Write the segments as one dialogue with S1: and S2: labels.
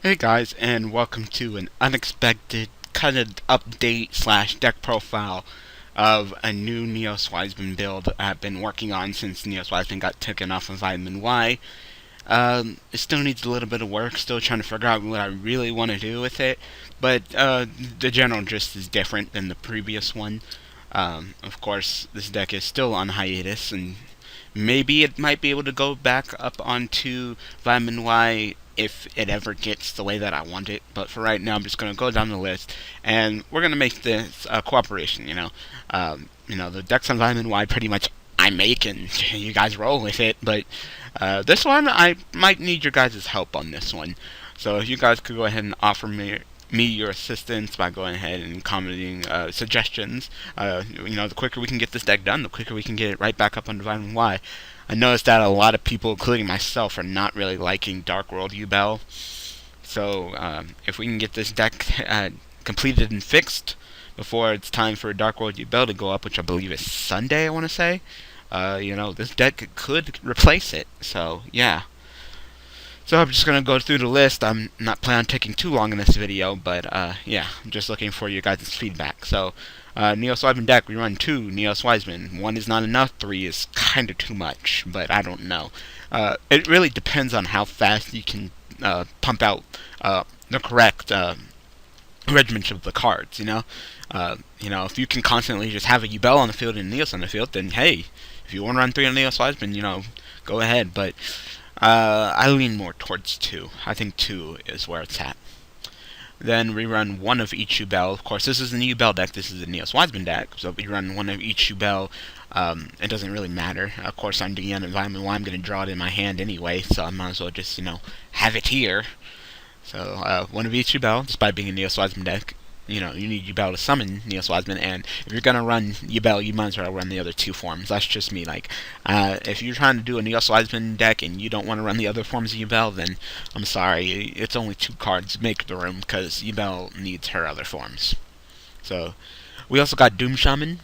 S1: Hey guys, and welcome to an unexpected kind of update slash deck profile of a new Neos Wiseman build I've been working on since Neos Wiseman got taken off of Vitamin Y. It still needs a little bit of work, still trying to figure out what I really want to do with it, but the general gist is different than the previous one. Of course, this deck is still on hiatus, and maybe it might be able to go back up onto Vitamin Y if it ever gets the way that I want it. But for right now, I'm just going to go down the list, and we're going to make this a cooperation. The decks on Vitamin Y pretty much I make, and you guys roll with it. But this one, I might need your guys' help on this one. So if you guys could go ahead and offer me your assistance by going ahead and commenting suggestions. The quicker we can get this deck done, the quicker we can get it right back up on Divine Y. I noticed that a lot of people, including myself, are not really liking Dark World Yubel. So if we can get this deck completed and fixed before it's time for Dark World Yubel to go up, which I believe is Sunday, I want to say, this deck could replace it. So yeah. So I'm just going to go through the list. I'm not planning on taking too long in this video, but yeah, I'm just looking for you guys' feedback. So, Neos Wiseman deck, we run 2 Neos Wiseman. 1 is not enough, 3 is kind of too much, but I don't know. It really depends on how fast you can pump out the correct regiment of the cards, if you can constantly just have a Yubel on the field and Neos on the field, then hey, if you want to run 3 on Neos Wiseman, go ahead, but I lean more towards 2. I think 2 is where it's at. Then we run 1 of each Yubel. Of course, this is the Yubel deck. This is the Neos Wiseman deck. So we run 1 of each Yubel. It doesn't really matter. Of course, I'm the environment. I'm going to draw it in my hand anyway, so I might as well just, have it here. So 1 of each Yubel, despite being a Neos Wiseman deck. You need Yubel to summon Neos Wiseman, and if you're gonna run Yubel, you might as well run the other 2 forms. That's just me. If you're trying to do a Neos Wiseman deck and you don't want to run the other forms of Yubel, then I'm sorry, it's only 2 cards. Make the room, because Yubel needs her other forms. So, we also got Doom Shaman.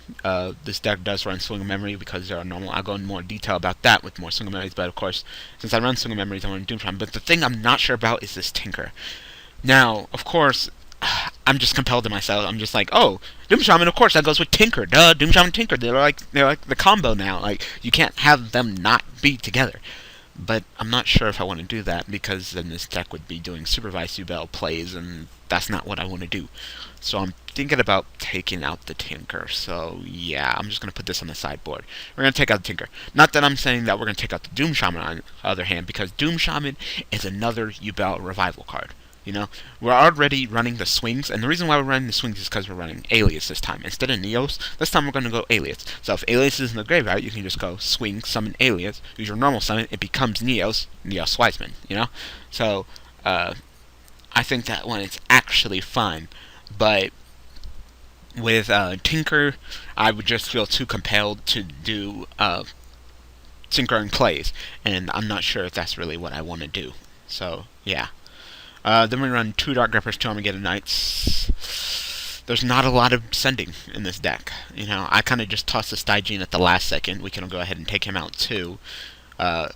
S1: This deck does run Swing of Memory because they're normal. I'll go into more detail about that with more Swing of Memories, but of course, since I run Swing of Memories, I run Doom Shaman. But the thing I'm not sure about is this Tinker. Now, of course, I'm just compelled to myself. I'm just like, oh, Doom Shaman, of course, that goes with Tinker. Duh, Doom Shaman, Tinker. They're like the combo now. You can't have them not be together. But I'm not sure if I want to do that, because then this deck would be doing supervised Yubel plays, and that's not what I want to do. So I'm thinking about taking out the Tinker. So yeah, I'm just going to put this on the sideboard. We're going to take out the Tinker. Not that I'm saying that we're going to take out the Doom Shaman on the other hand, because Doom Shaman is another Yubel revival card. We're already running the swings, and the reason why we're running the swings is because we're running Alias this time. Instead of Neos, this time we're going to go Alias. So if Alias is in the graveyard, you can just go swing, summon Alias, use your normal summon, it becomes Neos Wiseman, So, I think that one is actually fine, but with Tinker, I would just feel too compelled to do Tinkering plays, and I'm not sure if that's really what I want to do. So, yeah. Then we run 2 Dark Grippers, 2 Armageddon Knights. There's not a lot of sending in this deck. I kind of just tossed the Stygian at the last second. We can go ahead and take him out too. But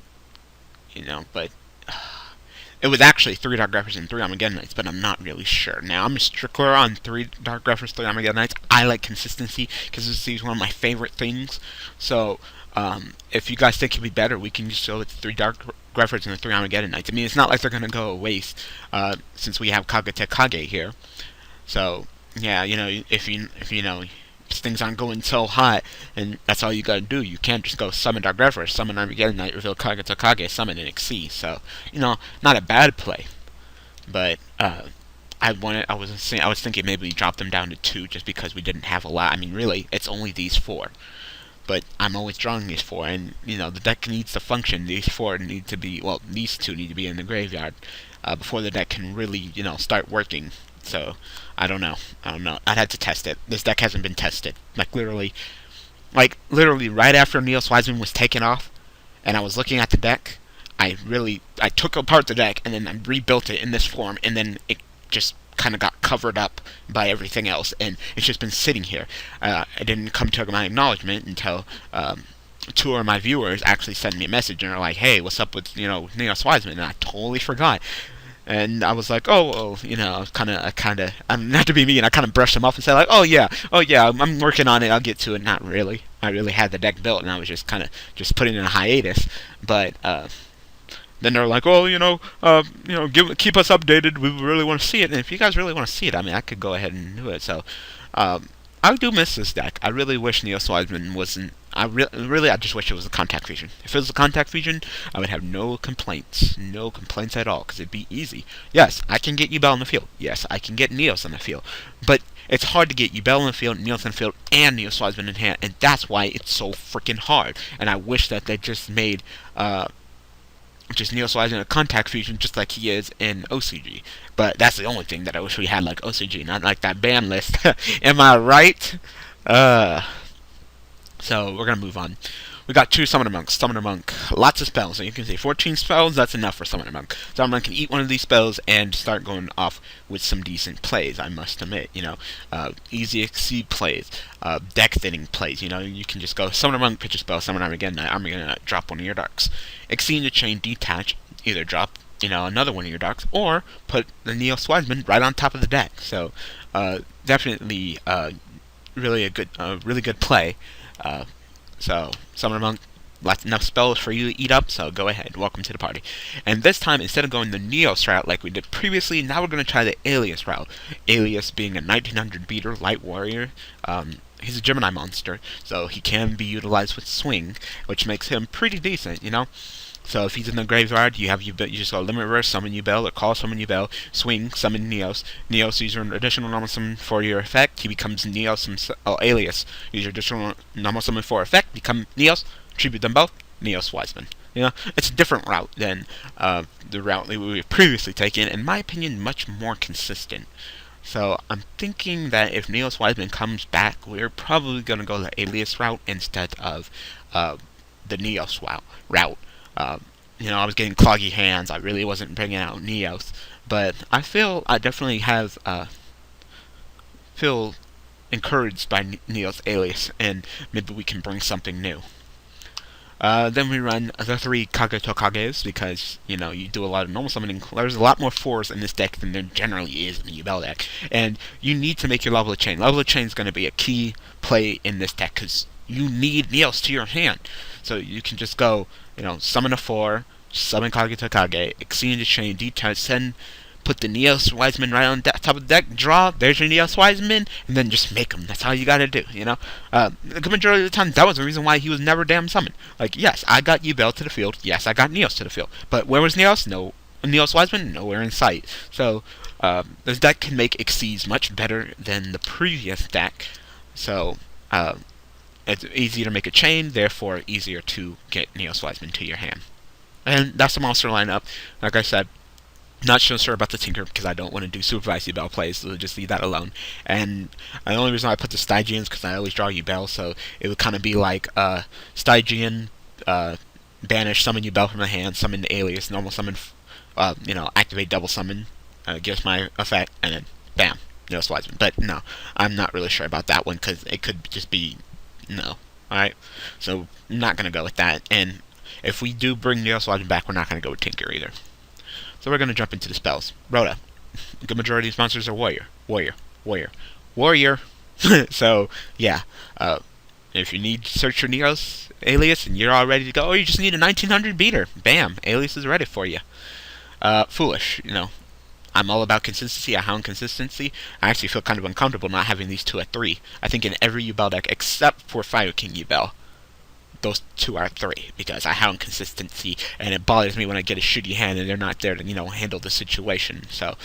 S1: it was actually 3 Dark Grippers and 3 Armageddon Knights, but I'm not really sure. Now, I'm a stickler on 3 Dark Grippers, 3 Armageddon Knights. I like consistency, because this is one of my favorite things. So, if you guys think it'd be better, we can just go with 3 Dark Grippers and the 3 Armageddon Knights. I mean, it's not like they're going to go a waste, since we have Kagate Kage here. So, yeah, if things aren't going so hot, and that's all you gotta do. You can't just go summon Dark Grippers, summon Armageddon Knight, reveal Kagate Kage, summon an Xyz. So, not a bad play. But, I was thinking maybe we drop them down to 2 just because we didn't have a lot. I mean, really, it's only these 4. But I'm always drawing these 4, and, the deck needs to function. These 4 need to be, these 2 need to be in the graveyard before the deck can really, start working. So, I don't know. I'd have to test it. This deck hasn't been tested. Literally right after Neos Wiseman was taken off, and I was looking at the deck, I took apart the deck, and then I rebuilt it in this form, and then it just kind of got covered up by everything else, and it's just been sitting here. I didn't come to my acknowledgement until 2 of my viewers actually sent me a message and are like, hey, what's up with, Neos Wiseman? And I totally forgot. And I was like, not to be mean, I kind of brushed him off and said like, oh yeah, I'm working on it. I'll get to it. Not really. I really had the deck built, and I was just kind of just putting it in a hiatus. But then they're like, oh, keep us updated. We really want to see it. And if you guys really want to see it, I mean, I could go ahead and do it. So, I do miss this deck. I really wish Neos Wiseman wasn't. I just wish it was a contact fusion. If it was a contact fusion, I would have no complaints at all, because it'd be easy. Yes, I can get Yubel in the field. Yes, I can get Neos in the field. But it's hard to get Yubel in the field, Neos in the field, and Neos Wiseman in hand, and that's why it's so freaking hard. And I wish that they just made just Neos Wiseman a contact fusion, just like he is in OCG. But that's the only thing that I wish we had like OCG, not like that ban list. Am I right? So we're gonna move on. We got 2 Summoner Monks. Summoner Monk, lots of spells. So you can say 14 spells, that's enough for Summoner Monk. Summoner Monk can eat one of these spells and start going off with some decent plays, I must admit. Easy exceed plays, deck thinning plays. You can just go Summoner Monk, pitch a spell, Summon Armageddon, drop one of your darks. Exceed the chain, detach, either drop another one of your darks, or put the Neos Wiseman right on top of the deck. So definitely really good play. So, Summoner Monk, enough spells for you to eat up, so go ahead, welcome to the party. And this time, instead of going the Neos route like we did previously, now we're going to try the Alias route. Alias being a 1900 beater, light warrior. He's a Gemini monster, so he can be utilized with swing, which makes him pretty decent, So if he's in the graveyard, you just go limit reverse, summon Yubel, or call summon Yubel, swing, summon Neos. Neos, use your additional normal summon for your effect. He becomes Neos Alias. Use your additional normal summon for effect, become Neos, tribute them both, Neos Wiseman. It's a different route than the route that we've previously taken. In my opinion, much more consistent. So I'm thinking that if Neos Wiseman comes back, we're probably going to go the Alias route instead of the Neos route. I was getting cloggy hands. I really wasn't bringing out Neos, but I feel I definitely have feel encouraged by Neos Alias, and maybe we can bring something new. Then we run the 3 Kage Tokages, because, you do a lot of normal summoning. There's a lot more 4s in this deck than there generally is in the Yubel deck, and you need to make your level of chain. Level of chain is going to be a key play in this deck, because you need Neos to your hand. So you can just go, summon a 4, summon Kage Tokage, exchange the chain, detach, send, put the Neos Wiseman right on top of the deck, draw, there's your Neos Wiseman, and then just make them. That's all you gotta do, The good majority of the time, that was the reason why he was never damn summoned. Like, yes, I got Yubel to the field, yes, I got Neos to the field, but where was Neos? No. Neos Wiseman? Nowhere in sight. So, this deck can make Exceeds much better than the previous deck, so, it's easier to make a chain, therefore easier to get Neos Wiseman to your hand. And that's the monster lineup. Like I said, not so sure about the Tinker, because I don't want to do supervised Yubel plays, so just leave that alone. And the only reason I put the Stygian is because I always draw Yubel, so it would kind of be like Stygian, banish, summon Yubel from the hand, summon the Alias, normal summon, activate double summon, gives my effect, and then bam, Neos Wiseman. But no, I'm not really sure about that one, because it could just be no. Alright? So, I'm not going to go with that. And if we do bring Neos Wiseman back, we're not going to go with Tinker either. So we're going to jump into the spells. Rhoda. The good majority of these monsters are Warrior. Warrior. So, yeah. If you need to search for Neos Alias and you're all ready to go, or you just need a 1900 beater. Bam. Alias is ready for you. Foolish. I'm all about consistency. I hound consistency. I actually feel kind of uncomfortable not having these 2 at 3. I think in every Yubel deck, except for Fire King Yubel, those 2 are 3, because I hound consistency, and it bothers me when I get a shitty hand and they're not there to, handle the situation. So,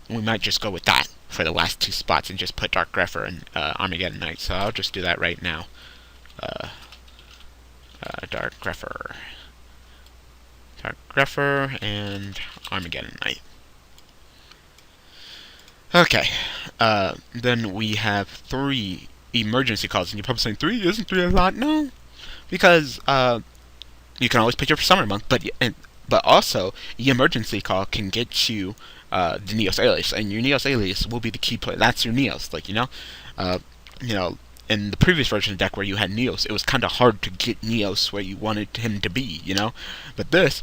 S1: we might just go with that for the last 2 spots and just put Dark Grepher and Armageddon Knight. So I'll just do that right now. Dark Grepher. Dark Grepher and Armageddon Knight. Okay, then we have 3 emergency calls, and you're probably saying, 3? Isn't 3 a lot? No, because you can always pick your Summoner Monk, but also, the emergency call can get you the Neos Alias, and your Neos Alias will be the key play. That's your Neos, in the previous version of the deck where you had Neos, it was kind of hard to get Neos where you wanted him to be, But this,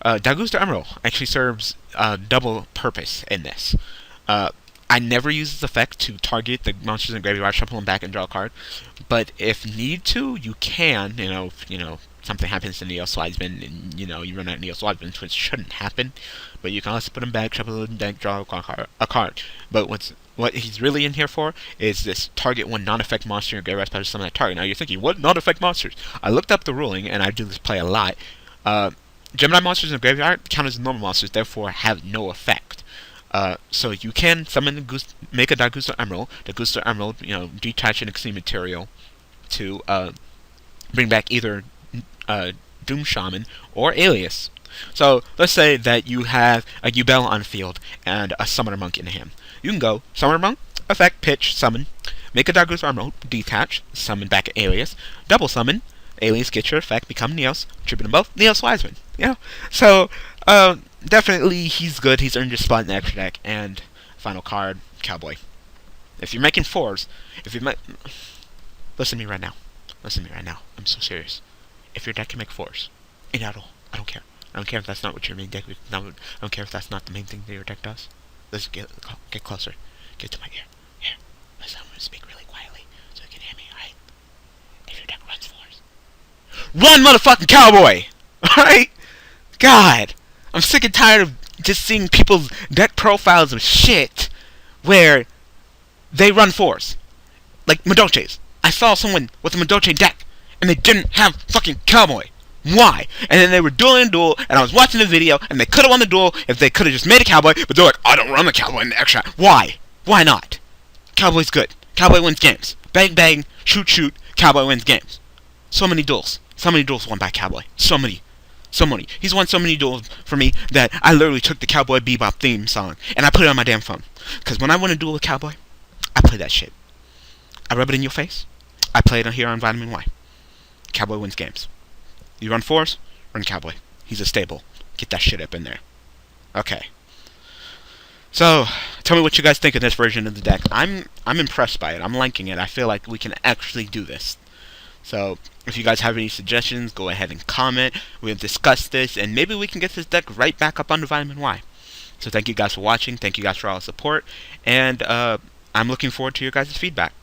S1: Dagusta Emerald actually serves a double purpose in this. Uh, I never use this effect to target the monsters in the graveyard, shuffle them back, and draw a card. But if need to, you can. Something happens to Neo Slideman, and you run out of Neo Slideman, which shouldn't happen. But you can also put them back, shuffle them back, draw a card. But what he's really in here for is this target one non-effect monster in your graveyard special summon that target. Now you're thinking, what non-effect monsters? I looked up the ruling, and I do this play a lot. Gemini monsters in the graveyard count as normal monsters, therefore have no effect. So you can summon make a Dagusta Emerald. Dagusta Emerald, detach an extreme material to bring back either Doom Shaman or Alias. So let's say that you have a Yubel on field and a Summoner Monk in hand. You can go Summoner Monk, effect, pitch, summon, make a Dagusta Emerald, detach, summon back Alias, double summon, Alias gets your effect, become Neos, tribute them both, Neos Wiseman. So definitely he's good. He's earned your spot in the extra deck. And final card, Cowboy. If you're making fours, listen to me right now. I'm so serious. If your deck can make fours, in at all, I don't care. I don't care if that's not what your main deck. I don't care if that's not the main thing that your deck does. Let's get closer. Get to my ear. Here, listen. I'm gonna speak really quietly so you can hear me. Alright. If your deck runs fours, run, motherfucking Cowboy. All right. God, I'm sick and tired of just seeing people's deck profiles of shit where they run fours. Like Madoches. I saw someone with a Madoche deck and they didn't have fucking Cowboy. Why? And then they were dueling a duel, and I was watching the video, and they could have won the duel if they could have just made a Cowboy, but they're like, I don't run the Cowboy in the extra. Why? Why not? Cowboy's good. Cowboy wins games. Bang, bang, shoot, shoot. Cowboy wins games. So many duels. So many duels won by Cowboy. So many. He's won so many duels for me that I literally took the Cowboy Bebop theme song, and I put it on my damn phone. Because when I win a duel with Cowboy, I play that shit. I rub it in your face. I play it here on Vitamin Y. Cowboy wins games. You run fours, run Cowboy. He's a staple. Get that shit up in there. Okay. So, tell me what you guys think of this version of the deck. I'm impressed by it. I'm liking it. I feel like we can actually do this. So, if you guys have any suggestions, go ahead and comment. We'll discuss this, and maybe we can get this deck right back up on the Vitamin Y. So thank you guys for watching. Thank you guys for all the support. And I'm looking forward to your guys' feedback.